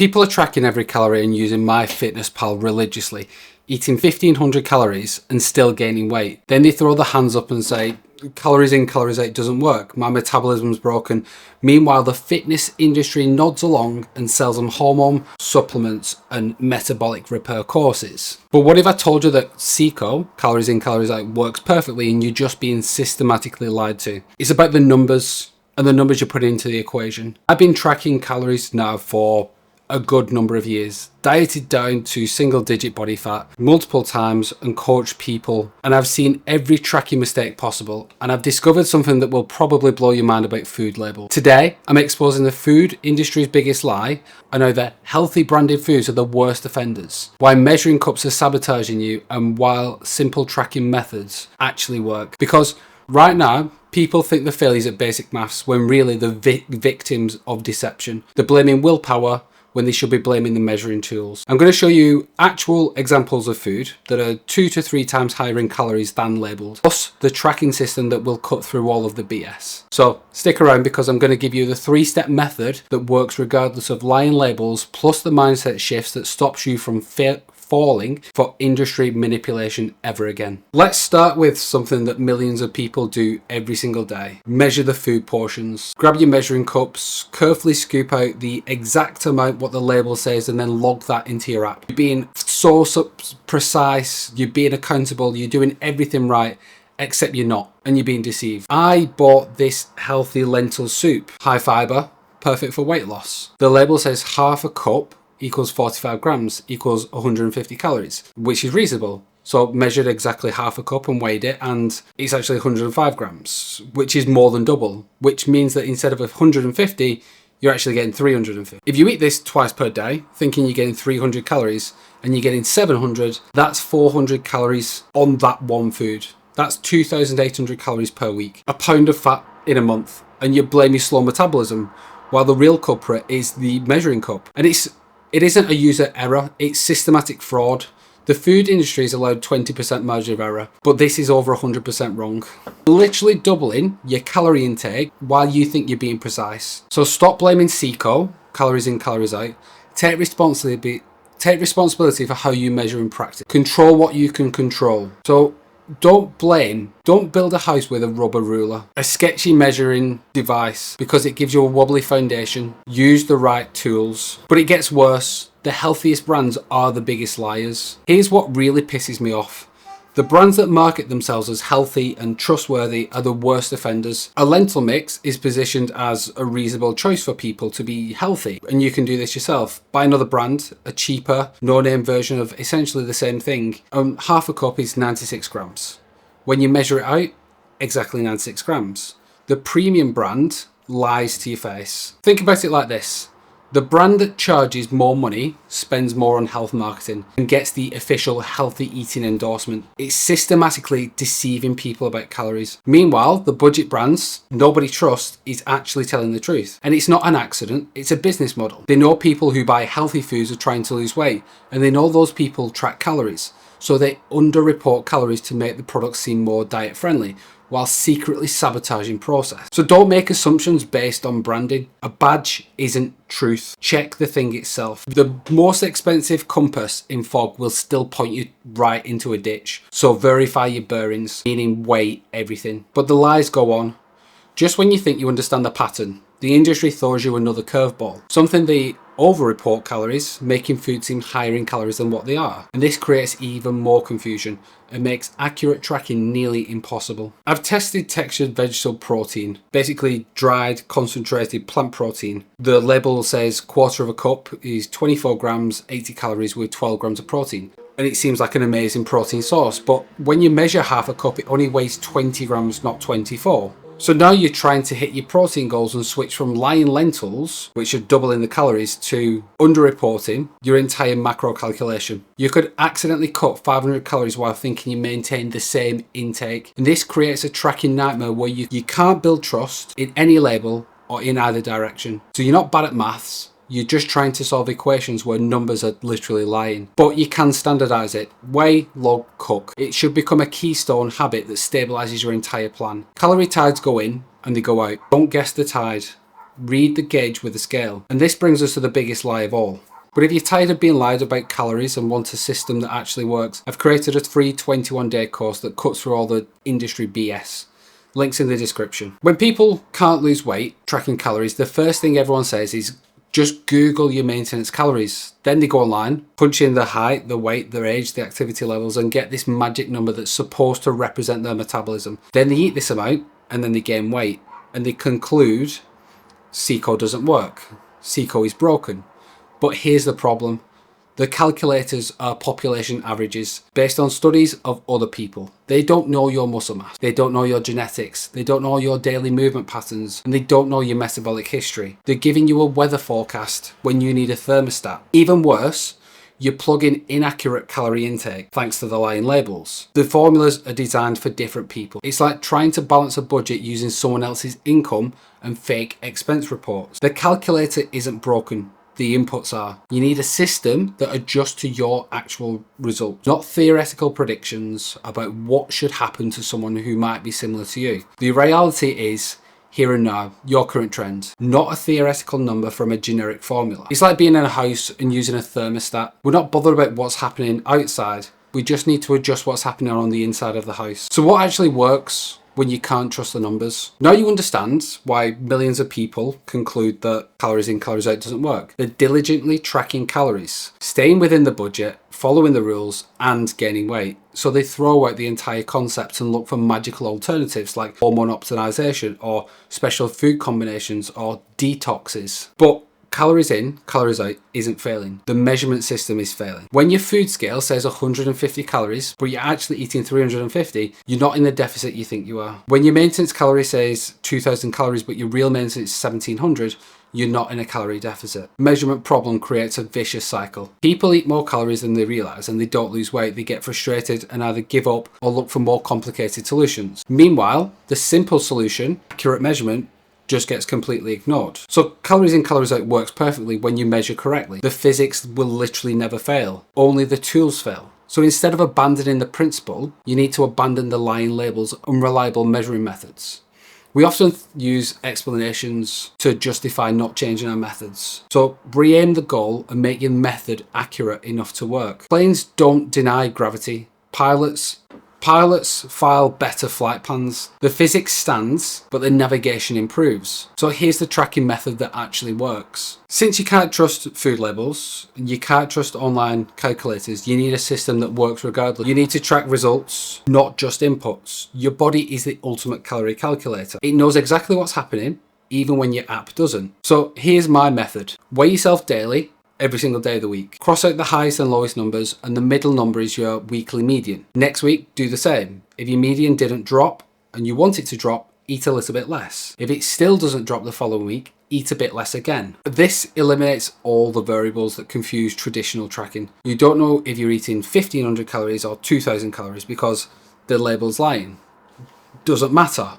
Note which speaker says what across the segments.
Speaker 1: People are tracking every calorie and using MyFitnessPal religiously, eating 1500 calories and still gaining weight. Then they throw their hands up and say, calories in, calories out doesn't work. My metabolism's broken. Meanwhile, the fitness industry nods along and sells them hormone supplements and metabolic repair courses. But what if I told you that CICO, calories in, calories out, works perfectly and you're just being systematically lied to? It's about the numbers and the numbers you put into the equation. I've been tracking calories now for a good number of years, dieted down to single digit body fat multiple times and coached people, and I've seen every tracking mistake possible, and I've discovered something that will probably blow your mind about food labels. Today I'm exposing the food industry's biggest lie, and how that healthy branded foods are the worst offenders, why measuring cups are sabotaging you, and while simple tracking methods actually work. Because right now people think they're failures at basic maths when really they're victims of deception. They're blaming willpower when they should be blaming the measuring tools. I'm going to show you actual examples of food that are 2 to 3 times higher in calories than labelled, plus the tracking system that will cut through all of the BS. So stick around, because I'm going to give you the 3-step method that works regardless of lying labels, plus the mindset shifts that stops you from falling for industry manipulation ever again. Let's start with something that millions of people do every single day. Measure the food portions. Grab your measuring cups, carefully scoop out the exact amount what the label says, and then log that into your app. You're being so precise, you're being accountable, you're doing everything right, except you're not, and you're being deceived. I bought this healthy lentil soup, high fiber, perfect for weight loss. The label says half a cup equals 45 grams equals 150 calories, which is reasonable. So measured exactly half a cup and weighed it, and it's actually 105 grams, which is more than double, which means that instead of 150, you're actually getting 350. If you eat this twice per day, thinking you're getting 300 calories and you're getting 700, that's 400 calories on that one food. That's 2,800 calories per week. A pound of fat in a month, and you blame your slow metabolism, while the real culprit is the measuring cup. And it isn't a user error, it's systematic fraud. The food industry is allowed 20% margin of error, but this is over 100% wrong. Literally doubling your calorie intake while you think you're being precise. So stop blaming CICO, calories in, calories out. Take responsibility for how you measure in practice. Control what you can control. So don't build a house with a rubber ruler, a sketchy measuring device, because it gives you a wobbly foundation. Use the right tools. But it gets worse. The healthiest brands are the biggest liars. Here's what really pisses me off. The brands that market themselves as healthy and trustworthy are the worst offenders. A lentil mix is positioned as a reasonable choice for people to be healthy, and you can do this yourself. Buy another brand, a cheaper, no-name version of essentially the same thing, and half a cup is 96 grams. When you measure it out, exactly 96 grams. The premium brand lies to your face. Think about it like this. The brand that charges more money spends more on health marketing and gets the official healthy eating endorsement. It's systematically deceiving people about calories. Meanwhile, the budget brands nobody trusts is actually telling the truth. And it's not an accident, it's a business model. They know people who buy healthy foods are trying to lose weight, and they know those people track calories. So they underreport calories to make the product seem more diet friendly, while secretly sabotaging process. So don't make assumptions based on branding. A badge isn't truth. Check the thing itself. The most expensive compass in fog will still point you right into a ditch. So verify your bearings, meaning weigh everything. But the lies go on. Just when you think you understand the pattern, the industry throws you another curveball. Something they over-report calories, making food seem higher in calories than what they are. And this creates even more confusion and makes accurate tracking nearly impossible. I've tested textured vegetable protein, basically dried, concentrated plant protein. The label says quarter of a cup is 24 grams, 80 calories with 12 grams of protein. And it seems like an amazing protein source, but when you measure half a cup, it only weighs 20 grams, not 24. So now you're trying to hit your protein goals and switch from lying lentils, which are doubling the calories, to underreporting your entire macro calculation. You could accidentally cut 500 calories while thinking you maintained the same intake. And this creates a tracking nightmare where you can't build trust in any label or in either direction. So you're not bad at maths. You're just trying to solve equations where numbers are literally lying. But you can standardize it. Weigh, log, cook. It should become a keystone habit that stabilizes your entire plan. Calorie tides go in and they go out. Don't guess the tide. Read the gauge with the scale. And this brings us to the biggest lie of all. But if you're tired of being lied about calories and want a system that actually works, I've created a free 21-day course that cuts through all the industry BS. Links in the description. When people can't lose weight tracking calories, the first thing everyone says is just Google your maintenance calories. Then they go online, punch in the height, the weight, their age, the activity levels, and get this magic number that's supposed to represent their metabolism. Then they eat this amount and then they gain weight, and they conclude CICO doesn't work. CICO is broken. But here's the problem. The calculators are population averages based on studies of other people. They don't know your muscle mass. They don't know your genetics. They don't know your daily movement patterns. And they don't know your metabolic history. They're giving you a weather forecast when you need a thermostat. Even worse, you're plugging inaccurate calorie intake thanks to the lying labels. The formulas are designed for different people. It's like trying to balance a budget using someone else's income and fake expense reports. The calculator isn't broken. The inputs are. You need a system that adjusts to your actual results, not theoretical predictions about what should happen to someone who might be similar to you. The reality is here and now, your current trend, not a theoretical number from a generic formula. It's like being in a house and using a thermostat. We're not bothered about what's happening outside. We just need to adjust what's happening on the inside of the house. So what actually works when you can't trust the numbers? Now you understand why millions of people conclude that calories in, calories out doesn't work. They're diligently tracking calories, staying within the budget, following the rules, and gaining weight. So they throw out the entire concept and look for magical alternatives like hormone optimization or special food combinations or detoxes. But calories in, calories out isn't failing. The measurement system is failing. When your food scale says 150 calories, but you're actually eating 350, you're not in the deficit you think you are. When your maintenance calorie says 2,000 calories, but your real maintenance is 1,700, you're not in a calorie deficit. Measurement problem creates a vicious cycle. People eat more calories than they realize and they don't lose weight. They get frustrated and either give up or look for more complicated solutions. Meanwhile, the simple solution, accurate measurement, just gets completely ignored. So calories in, calories out works perfectly when you measure correctly. The physics will literally never fail. Only the tools fail. So instead of abandoning the principle, you need to abandon the lying labels, unreliable measuring methods. We often use explanations to justify not changing our methods. So re-aim the goal and make your method accurate enough to work. Planes don't deny gravity. Pilots file better flight plans. The physics stands, but the navigation improves. So here's the tracking method that actually works. Since you can't trust food labels, and you can't trust online calculators, you need a system that works regardless. You need to track results, not just inputs. Your body is the ultimate calorie calculator. It knows exactly what's happening, even when your app doesn't. So here's my method. Weigh yourself daily, every single day of the week. Cross out the highest and lowest numbers, and the middle number is your weekly median. Next week, do the same. If your median didn't drop and you want it to drop, eat a little bit less. If it still doesn't drop the following week, eat a bit less again. This eliminates all the variables that confuse traditional tracking. You don't know if you're eating 1,500 calories or 2,000 calories because the label's lying. Doesn't matter.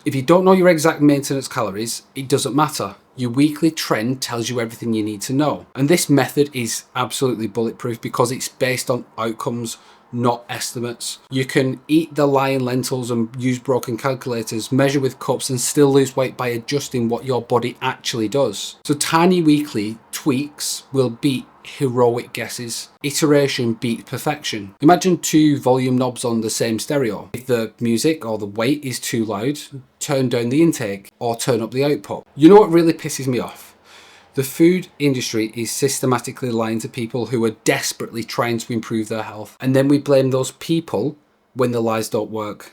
Speaker 1: If you don't know your exact maintenance calories, it doesn't matter. Your weekly trend tells you everything you need to know. And this method is absolutely bulletproof because it's based on outcomes, not estimates. You can eat the lying lentils and use broken calculators, measure with cups, and still lose weight by adjusting what your body actually does. So tiny weekly tweaks will beat heroic guesses. Iteration beats perfection. Imagine two volume knobs on the same stereo. If the music or the weight is too loud, turn down the intake or turn up the output. You know what really pisses me off? The food industry is systematically lying to people who are desperately trying to improve their health, and then we blame those people when the lies don't work.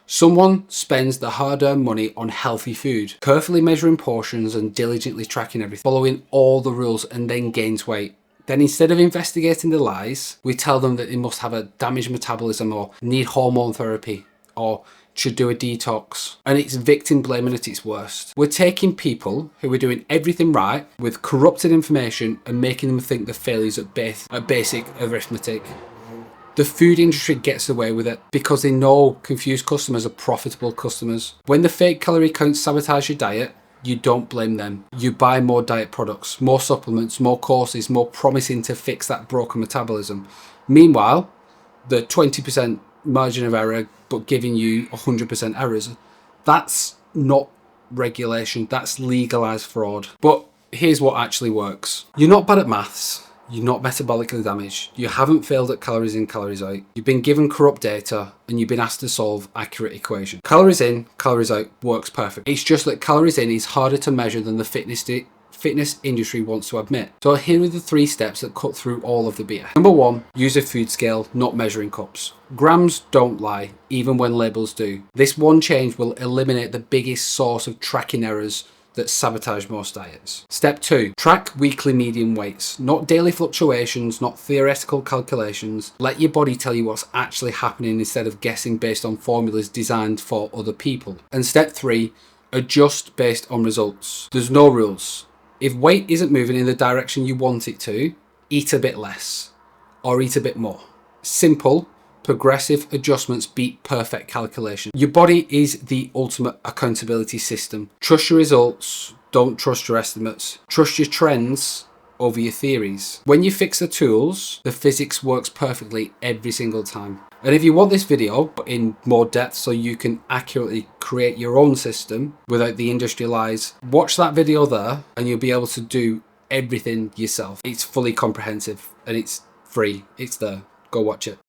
Speaker 1: Someone spends the hard-earned money on healthy food, carefully measuring portions and diligently tracking everything, following all the rules, and then gains weight. Then instead of investigating the lies, we tell them that they must have a damaged metabolism or need hormone therapy or should do a detox. And it's victim blaming at its worst. We're taking people who are doing everything right with corrupted information and making them think they're failures at basic arithmetic. The food industry gets away with it because they know confused customers are profitable customers. When the fake calorie counts sabotage your diet, you don't blame them. You buy more diet products, more supplements, more courses, more promising to fix that broken metabolism. Meanwhile, the 20% margin of error but giving you 100% errors, that's not regulation, that's legalized fraud. But here's what actually works. You're not bad at maths. You're not metabolically damaged. You haven't failed at calories in, calories out. You've been given corrupt data and you've been asked to solve accurate equations. Calories in, calories out works perfect. It's just that calories in is harder to measure than the fitness industry wants to admit. So here are the 3 steps that cut through all of the BS. Number 1, use a food scale, not measuring cups. Grams don't lie, even when labels do. This one change will eliminate the biggest source of tracking errors that sabotage most diets. Step 2, track weekly median weights, not daily fluctuations, not theoretical calculations. Let your body tell you what's actually happening instead of guessing based on formulas designed for other people. And step 3, adjust based on results. There's no rules. If weight isn't moving in the direction you want it to, eat a bit less or eat a bit more. Simple, progressive adjustments beat perfect calculation. Your body is the ultimate accountability system. Trust your results, don't trust your estimates. Trust your trends over your theories. When you fix the tools, the physics works perfectly every single time. And if you want this video in more depth so you can accurately create your own system without the industry lies, watch that video there and you'll be able to do everything yourself. It's fully comprehensive and it's free. It's there. Go watch it.